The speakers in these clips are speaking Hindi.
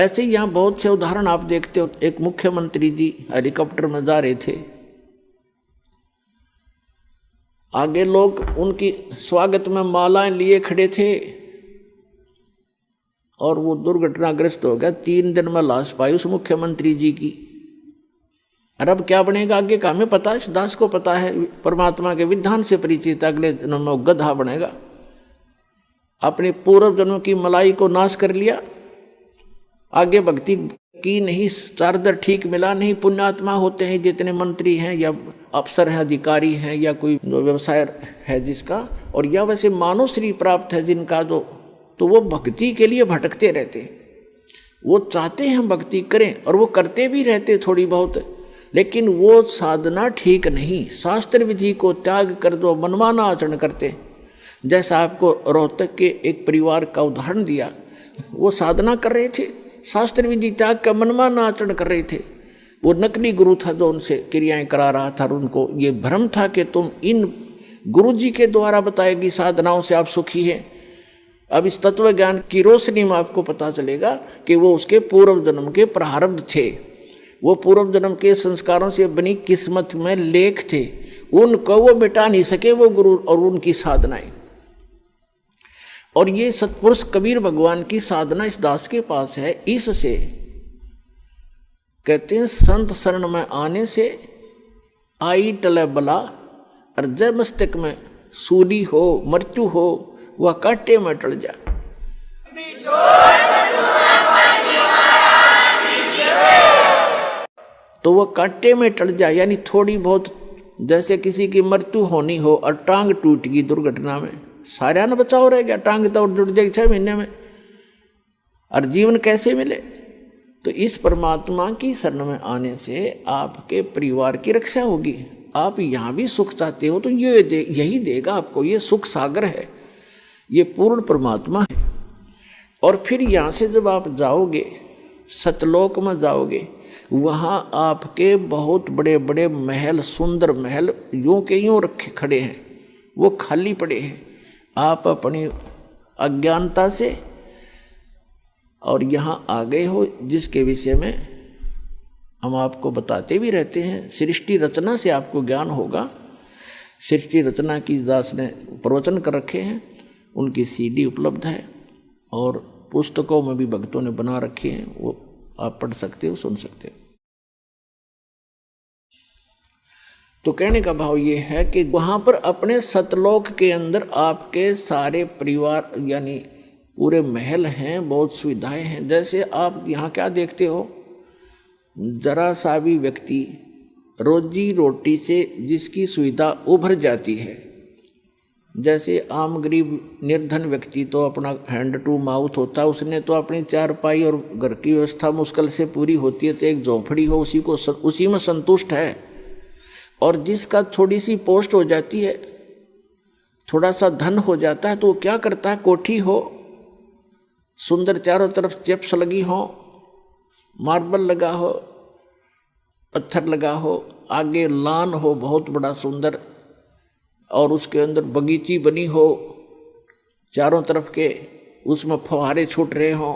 ऐसे ही यहाँ बहुत से उदाहरण आप देखते हो। एक मुख्यमंत्री जी हेलीकॉप्टर में जा रहे थे, आगे लोग उनकी स्वागत में मालाएं लिए खड़े थे और वो दुर्घटनाग्रस्त हो गया। 3 दिन में लाश पाई उस मुख्यमंत्री जी की। अरे अब क्या बनेगा आगे का हमें पता है, दास को पता है, परमात्मा के विधान से परिचित। अगले जन्म में गधा बनेगा। अपने पूर्व जन्म की मलाई को नाश कर लिया, आगे भक्ति की नहीं, चार्जर ठीक मिला नहीं। पुण्यात्मा होते हैं जितने मंत्री हैं या अफसर हैं, अधिकारी हैं, या कोई व्यवसाय है जिसका, और या वैसे मानव श्री प्राप्त है जिनका, तो वो भक्ति के लिए भटकते रहते हैं। वो चाहते हैं भक्ति करें और वो करते भी रहते थोड़ी बहुत, लेकिन वो साधना ठीक नहीं। शास्त्र विधि को त्याग कर दो, मनमाना आचरण करते। जैसा आपको रोहतक के एक परिवार का उदाहरण दिया, वो साधना कर रहे थे, शास्त्र विधि त्याग का मनमाना आचरण कर रहे थे। वो नकली गुरु था जो उनसे क्रियाएं करा रहा था, और उनको ये भ्रम था कि तुम इन गुरु जी के द्वारा बताएगी साधनाओं से आप सुखी हैं। अब इस तत्व ज्ञान की रोशनी में आपको पता चलेगा कि वो उसके पूर्व जन्म के प्रारब्ध थे, वो पूर्व जन्म के संस्कारों से बनी किस्मत में लेख थे, उनको वो मिटा नहीं सके वो गुरु और उनकी साधनाएं। और ये सतपुरुष कबीर भगवान की साधना इस दास के पास है। इससे कहते हैं संत शरण में आने से आई टले बला, और जय मस्तक में सूली हो मृत्यु हो वह कांटे में टल जा। तो वह कांटे में टल जाए, यानी थोड़ी बहुत, जैसे किसी की मृत्यु होनी हो और टांग टूट गई दुर्घटना में, सारा न बचाव रह गया, टांग तो जुड़ जाएगी 6 महीने में, और जीवन कैसे मिले। तो इस परमात्मा की शरण में आने से आपके परिवार की रक्षा होगी। आप यहाँ भी सुख चाहते हो तो यही देगा आपको। ये सुख सागर है, ये पूर्ण परमात्मा है। और फिर यहाँ से जब आप जाओगे सतलोक में जाओगे, वहाँ आपके बहुत बड़े बड़े महल, सुंदर महल यूं के यूं रखे खड़े हैं, वो खाली पड़े हैं। आप अपनी अज्ञानता से और यहाँ आ गए हो, जिसके विषय में हम आपको बताते भी रहते हैं। सृष्टि रचना से आपको ज्ञान होगा। सृष्टि रचना की दास ने प्रवचन कर रखे हैं, उनकी CD उपलब्ध है, और पुस्तकों में भी भक्तों ने बना रखे हैं, वो आप पढ़ सकते हो, सुन सकते हो। तो कहने का भाव ये है कि वहाँ पर अपने सतलोक के अंदर आपके सारे परिवार यानी पूरे महल हैं, बहुत सुविधाएं हैं। जैसे आप यहाँ क्या देखते हो, जरा सा भी व्यक्ति रोजी रोटी से जिसकी सुविधा उभर जाती है, जैसे आम गरीब निर्धन व्यक्ति तो अपना हैंड टू माउथ होता है, उसने तो अपनी चारपाई और घर की व्यवस्था मुश्किल से पूरी होती है, तो एक झोंपड़ी हो उसी में संतुष्ट है। और जिसका थोड़ी सी पोस्ट हो जाती है, थोड़ा सा धन हो जाता है, तो वो क्या करता है, कोठी हो, सुंदर चारों तरफ चिप्स लगी हो, मार्बल लगा हो, पत्थर लगा हो, आगे लान हो बहुत बड़ा सुंदर, और उसके अंदर बगीची बनी हो चारों तरफ के, उसमें फुहारे छूट रहे हों।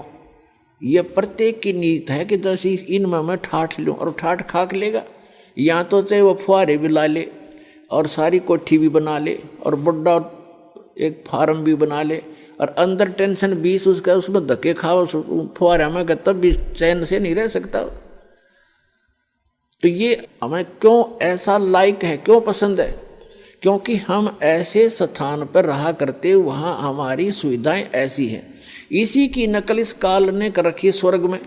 ये प्रत्येक की नीयत है कि जैसे इनमें मैं ठाठ लूँ, और ठाठ खाक लेगा। यहाँ तो चाहे वो फुहारे भी ला ले और सारी कोठी भी बना ले और बड़ा एक फार्म भी बना ले, और अंदर टेंशन 20 उसका, उसमें धक्के खाओ फुहारा में, तब भी चैन से नहीं रह सकता। तो ये हमें क्यों ऐसा लाइक है, क्यों पसंद है? क्योंकि हम ऐसे स्थान पर रहा करते, वहाँ हमारी सुविधाएं ऐसी हैं। इसी की नकल इस काल ने कर रखी स्वर्ग में।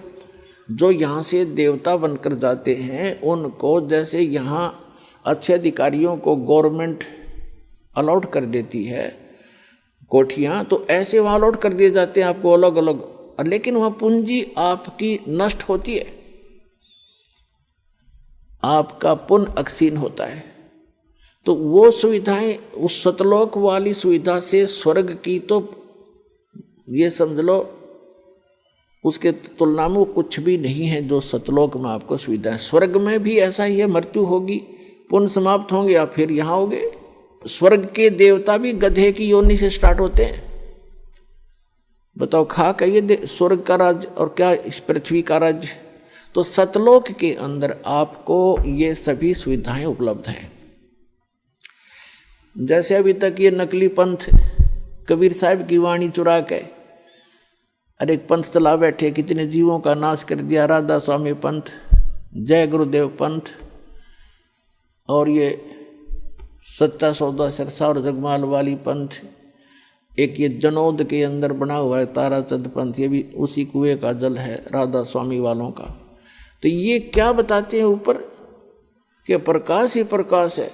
जो यहाँ से देवता बनकर जाते हैं, उनको जैसे यहाँ अच्छे अधिकारियों को गवर्नमेंट अलॉट कर देती है कोठियाँ, तो ऐसे वहाँ अलॉट कर दिए जाते हैं आपको अलग अलग, लेकिन वहाँ पूंजी आपकी नष्ट होती है, आपका पुण्य अक्षीण होता है। तो वो सुविधाएं, उस सतलोक वाली सुविधा से स्वर्ग की तो ये समझ लो उसके तुलना में वो कुछ भी नहीं है जो सतलोक में आपको सुविधा है। स्वर्ग में भी ऐसा ही है, मृत्यु होगी, पुण्य समाप्त होंगे, आप फिर यहाँ होगे। स्वर्ग के देवता भी गधे की योनि से स्टार्ट होते हैं। बताओ खाक है ये स्वर्ग का राज्य और क्या इस पृथ्वी का राज्य। तो सतलोक के अंदर आपको ये सभी सुविधाएं उपलब्ध हैं। जैसे अभी तक ये नकली पंथ कबीर साहब की वाणी चुरा के अरे पंथ चला बैठे, कितने जीवों का नाश कर दिया। राधा स्वामी पंथ, जय गुरुदेव पंथ, और ये सच्चा सौदा सिरसा और जगमाल वाली पंथ, एक ये जनौद के अंदर बना हुआ है ताराचंद पंथ, ये भी उसी कुएं का जल है राधा स्वामी वालों का। तो ये क्या बताते हैं ऊपर कि प्रकाश ही प्रकाश है,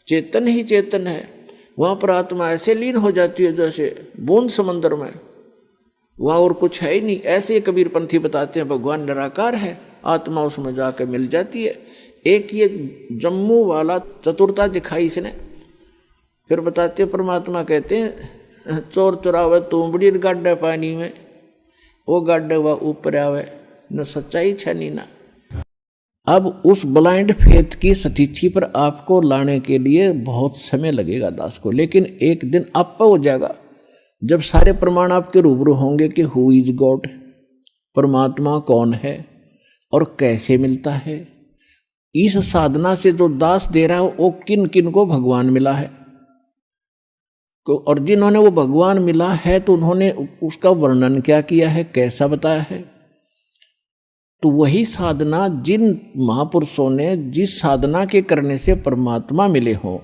चेतन ही चेतन है। वहाँ पर आत्मा ऐसे लीन हो जाती है जैसे बूंद समंदर में, वहाँ और कुछ है ही नहीं। ऐसे कबीर पंथी बताते हैं भगवान निराकार है, आत्मा उसमें जाकर मिल जाती है। एक ये जम्मू वाला चतुरता दिखाई इसने। फिर बताते हैं परमात्मा कहते हैं चोर चुरावे तुमड़ी गाड्डे पानी में, वो गाड्डे हुआ ऊपर आवे न सच्चाई छनी ना। अब उस ब्लाइंड फेथ की स्थिति पर आपको लाने के लिए बहुत समय लगेगा दास को, लेकिन एक दिन आपका हो जाएगा जब सारे प्रमाण आपके रूबरू होंगे कि हु इज गॉड, परमात्मा कौन है और कैसे मिलता है। इस साधना से जो दास दे रहा है वो किन किन को भगवान मिला है, और जिन्होंने वो भगवान मिला है तो उन्होंने उसका वर्णन क्या किया है, कैसा बताया है। तो वही साधना जिन महापुरुषों ने जिस साधना के करने से परमात्मा मिले हों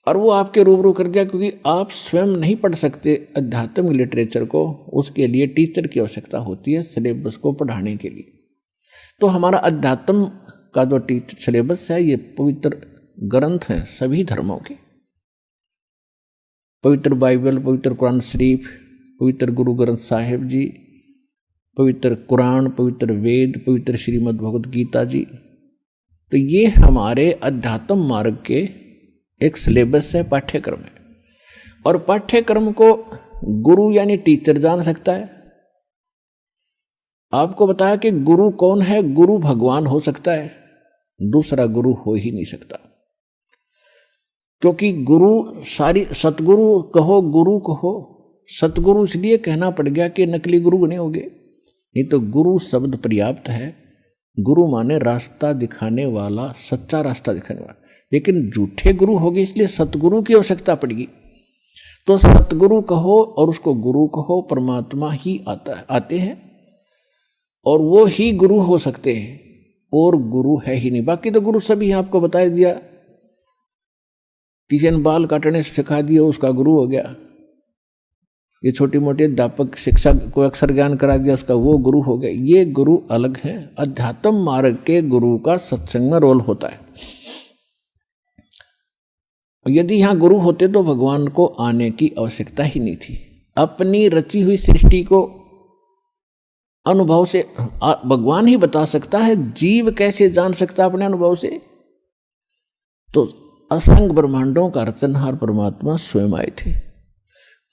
और वो आपके रूबरू कर दिया, क्योंकि आप स्वयं नहीं पढ़ सकते अध्यात्म लिटरेचर को, उसके लिए टीचर की आवश्यकता होती है सिलेबस को पढ़ाने के लिए। तो हमारा अध्यात्म का जो टीचर सिलेबस है ये पवित्र ग्रंथ हैं सभी धर्मों के, पवित्र बाइबल, पवित्र कुरान शरीफ, पवित्र गुरु ग्रंथ साहिब जी, पवित्र कुरान, पवित्र वेद, पवित्र श्रीमद् भगवद गीता जी। तो ये हमारे अध्यात्म मार्ग के एक सिलेबस है, पाठ्यक्रम है। और पाठ्यक्रम को गुरु यानी टीचर जान सकता है। आपको बताया कि गुरु कौन है, गुरु भगवान हो सकता है, दूसरा गुरु हो ही नहीं सकता। क्योंकि गुरु सारी सतगुरु कहो, गुरु कहो, सतगुरु इसलिए कहना पड़ गया कि नकली गुरु बने होंगे, नहीं तो गुरु शब्द पर्याप्त है। गुरु माने रास्ता दिखाने वाला, सच्चा रास्ता दिखाने वाला। लेकिन झूठे गुरु हो गए इसलिए सतगुरु की आवश्यकता पड़ेगी। तो सतगुरु कहो और उसको गुरु कहो, परमात्मा ही आते हैं और वो ही गुरु हो सकते हैं, और गुरु है ही नहीं। बाकी तो गुरु सभी आपको बता दिया, किसी ने बाल काटने सिखा दिया उसका गुरु हो गया, ये छोटी मोटी अध्यापक शिक्षा को अक्षर ज्ञान करा दिया उसका वो गुरु हो गया। ये गुरु अलग है। अध्यात्म मार्ग के गुरु का सत्संग में रोल होता है। यदि यहाँ गुरु होते तो भगवान को आने की आवश्यकता ही नहीं थी। अपनी रची हुई सृष्टि को अनुभव से भगवान ही बता सकता है, जीव कैसे जान सकता अपने अनुभव से। तो असंख्य ब्रह्मांडों का रचनहार परमात्मा स्वयं आए थे।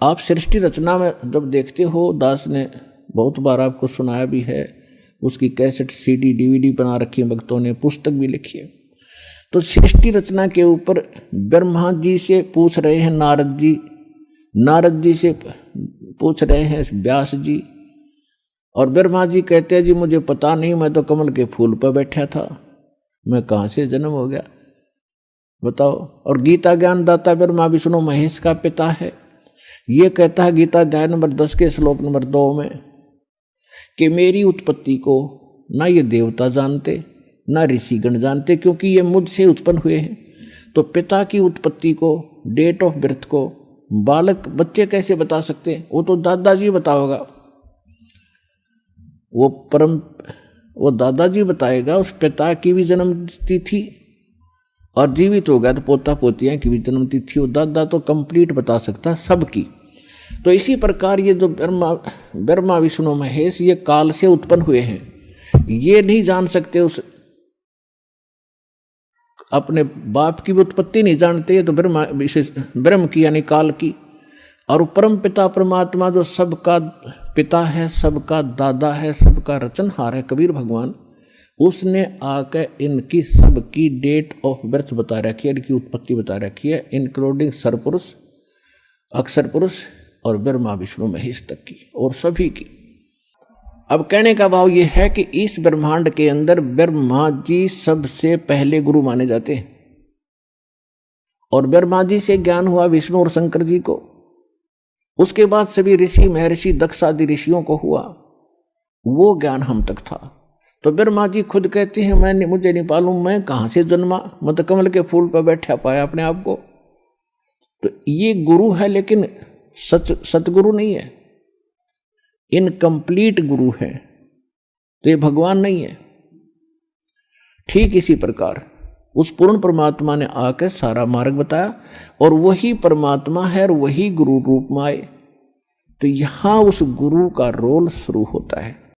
आप सृष्टि रचना में जब देखते हो, दास ने बहुत बार आपको सुनाया भी है, उसकी कैसेट सीडी डीवीडी बना रखी है भक्तों ने, पुस्तक भी लिखी है। तो सृष्टि रचना के ऊपर ब्रह्मा जी से पूछ रहे हैं नारद जी, नारद जी से पूछ रहे हैं व्यास जी, और ब्रह्मा जी कहते हैं जी मुझे पता नहीं, मैं तो कमल के फूल पर बैठा था, मैं कहाँ से जन्म हो गया बताओ। और गीता ज्ञान दाता ब्रह्मा विष्णु महेश का पिता है। ये कहता है गीता अध्याय नंबर 10 के श्लोक नंबर 2 में कि मेरी उत्पत्ति को ना ये देवता जानते ना ऋषिगण जानते, क्योंकि ये मुझसे उत्पन्न हुए हैं। तो पिता की उत्पत्ति को, डेट ऑफ बर्थ को बालक बच्चे कैसे बता सकते हैं? वो तो दादाजी बताओगा, वो दादाजी बताएगा। उस पिता की भी जन्म तिथि और जीवित हो गया तो पोता पोतियां की भी जन्म तिथि, वो दादा तो कंप्लीट बता सकता सबकी। तो इसी प्रकार ये जो ब्रह्मा विष्णु महेश ये काल से उत्पन्न हुए हैं, ये नहीं जान सकते, उस अपने बाप की भी उत्पत्ति नहीं जानते, तो ब्रह्म की यानी काल की। और परम पिता परमात्मा जो सबका पिता है, सबका दादा है, सबका रचनहार है, कबीर भगवान, उसने आकर इनकी सबकी डेट ऑफ बर्थ बता रखी है, इनकी उत्पत्ति बता रखी है, इंक्लूडिंग सरपुरुष, अक्षर पुरुष, और ब्रह्मा विष्णु महेश तक की और सभी की। अब कहने का भाव यह है कि इस ब्रह्मांड के अंदर ब्रह्मा जी सबसे पहले गुरु माने जाते हैं और ब्रह्मा जी से ज्ञान हुआ विष्णु और शंकर जी को, उसके बाद सभी ऋषि महर्षि दक्ष आदि ऋषियों को हुआ, वो ज्ञान हम तक था। तो ब्रह्मा जी खुद कहते हैं मुझे नहीं मालूम मैं कहां से जन्मा, मतलब कमल के फूल पर बैठा पाया अपने आप को। तो ये गुरु है लेकिन सतगुरु नहीं है, इनकम्प्लीट गुरु है, तो ये भगवान नहीं है। ठीक इसी प्रकार उस पूर्ण परमात्मा ने आकर सारा मार्ग बताया और वही परमात्मा है और वही गुरु रूप में आए। तो यहां उस गुरु का रोल शुरू होता है।